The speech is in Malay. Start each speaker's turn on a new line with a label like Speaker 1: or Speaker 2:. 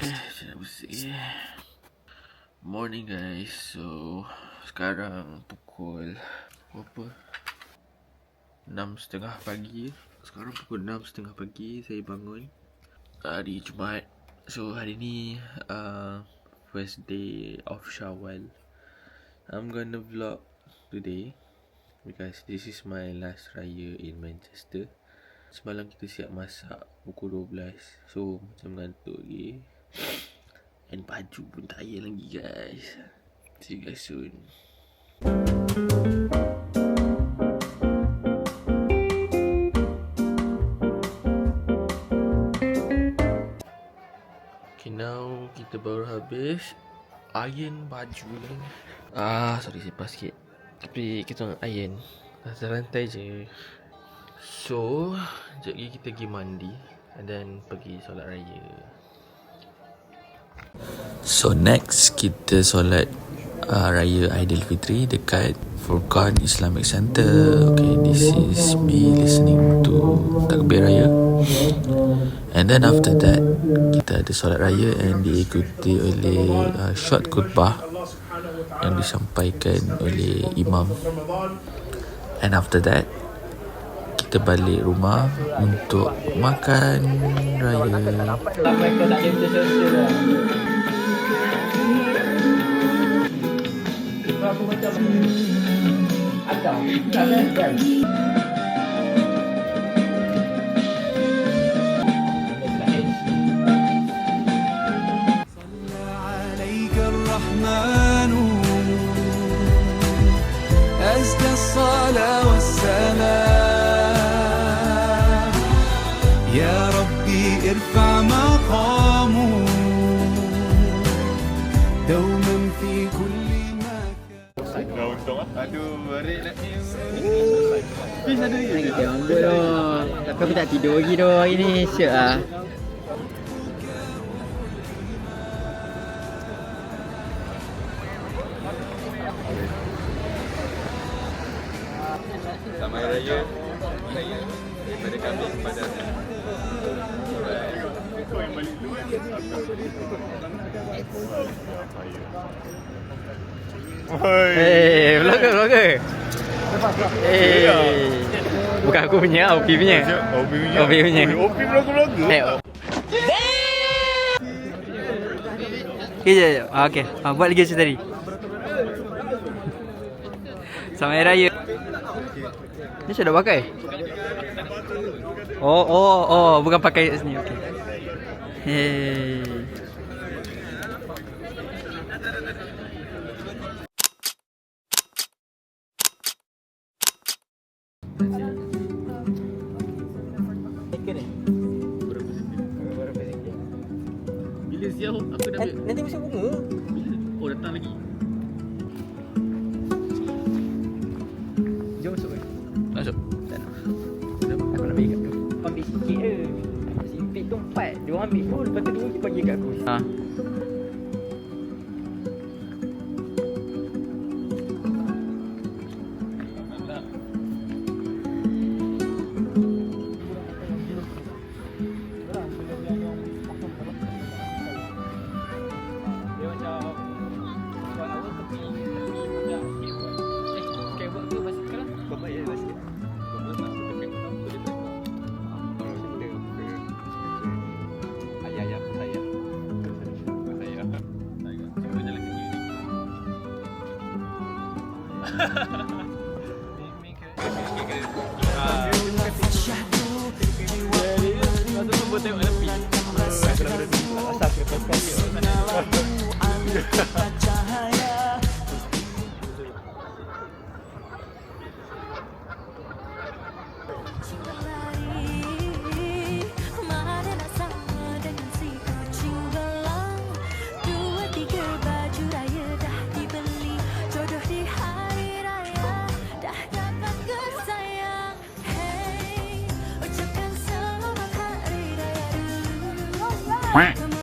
Speaker 1: Saya bersih. Morning guys. So sekarang pukul berapa? 6.30 pagi. Sekarang pukul 6.30 pagi saya bangun. Hari Jumaat. So hari ni first day of Syawal. I'm gonna vlog today because this is my last raya in Manchester. Semalam kita siap masak pukul 12. So macam ngantuk lagi. And baju pun tak air lagi guys. See you guys soon. Okay, now kita baru habis iron baju ni. Sorry sipah sikit. Tapi kita nak iron atas rantai je. So sekejap lagi kita pergi mandi and then pergi solat raya. So next kita solat Raya Aidilfitri dekat Furqan Islamic Center. Okay, this is me listening to takbir raya. And then after that kita ada solat raya and diikuti oleh short khutbah yang disampaikan oleh imam. And after that kita balik rumah untuk makan raya.
Speaker 2: Aku macam ada kan.
Speaker 3: أزكى الصلاة والسلام يا ربي ارفع مقامه دوما في كل مكان.
Speaker 4: Aduh, barik nak ni.
Speaker 2: Fish ada lagi. Kita ambil dah. Tapi aku tak tidur lagi dah hari ni. Syok lah.
Speaker 4: Selamat Hari Raya daripada kami kepada anda.
Speaker 2: Hey, vlogger. Hey. Bukan aku punya, Opi punya. Opi punya.
Speaker 4: Opi vlogger.
Speaker 2: Hey. Okey, okey. Buat lagi macam tadi. Selamat Hari Raya. Ni saya dah pakai. Oh, bukan pakai kat sini. Okey. Hey.
Speaker 1: Bila siap aku dah ambil.
Speaker 2: Nanti masuk bunga.
Speaker 1: Oh datang lagi.
Speaker 2: Jom masuk.
Speaker 1: Masuk.
Speaker 2: Tak nak. Aku nak bagi kat kau. Ambil sikit je. Simpit tu 4. Dia orang ambil tu. Lepas tu dia bagi kat aku.
Speaker 3: Quack.